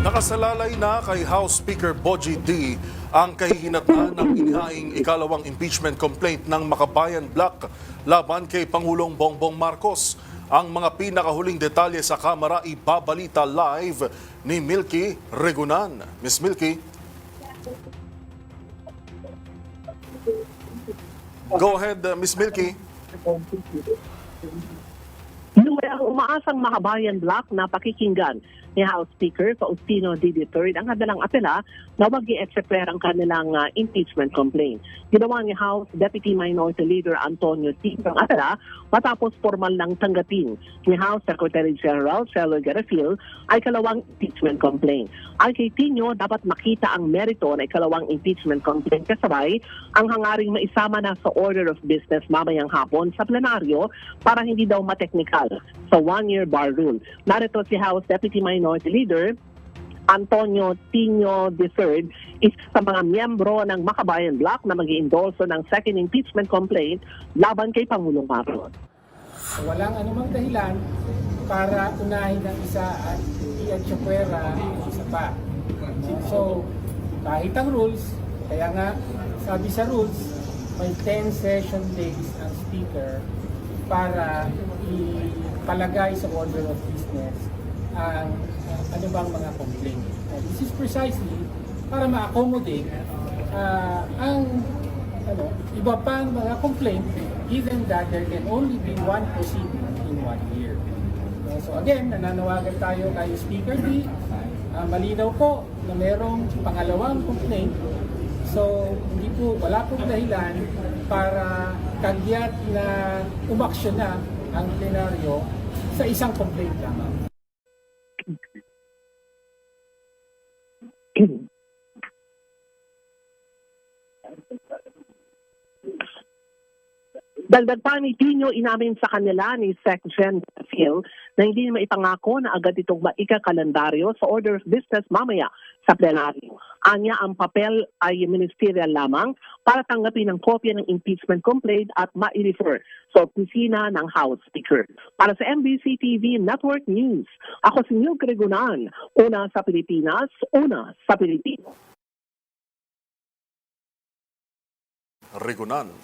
Nakasalalay na kay House Speaker Bogie D ang kahihinatnan ng inihaing ikalawang impeachment complaint ng Makabayan Black laban kay Pangulong Bongbong Marcos. Ang mga pinakahuling detalye sa Kamara ibabalita live ni Milky Regunan. Miss Milky? Go ahead, Miss Milky. Ang umaasang Makabayan Black na pakikinggan ni House Speaker Faustino D. III ang hadalang apela na wag i-executor ang kanilang impeachment complaint. Ginawa ni House Deputy Minority Leader Antonio T. ang apela matapos formal lang tanggapin ni House Secretary General Celo Garafil ay kalawang impeachment complaint. Ay kay Tino, dapat makita ang merito na ikalawang impeachment complaint kasabay ang hangaring maisama na sa order of business mamayang hapon sa plenaryo para hindi daw mateknikal sa one-year bar rule. Narito si House Deputy Minority Leader Antonio Tino III, isa sa mga miyembro ng Makabayan Black na mag-iendorso ng second impeachment complaint laban kay Pangulong Marcos. Walang anumang dahilan para unahin ang isa at i-atsakwera ang isa pa. So, kahit ang rules, kaya nga sabi sa rules, may 10 session days ang speaker para ipalagay sa order of business ang ano bang mga complaint. This is precisely para ma-accommodate ang iba pang mga complaint given that there can only be one proceeding in 1 year. So again, nananawagan tayo kay Speaker D. Malinaw po na merong pangalawang complaint. So hindi po, wala pong dahilan para kagyat na umaksyon na ang plenaryo sa isang complaint lamang. Dagdag pa ni Tino, inamin sa kanila ni Sec. Gen. Phil na hindi maipangako na agad itong maikakalendaryo sa order of business mamaya sa plenaryo. Anya, ang papel ay ministerial lamang para tanggapin ang kopya ng impeachment complaint at ma-refer sa opisina ng House Speaker. Para sa MBC TV Network News, ako si Milky Regunan, una sa Pilipinas, una sa Pilipino. Regunan.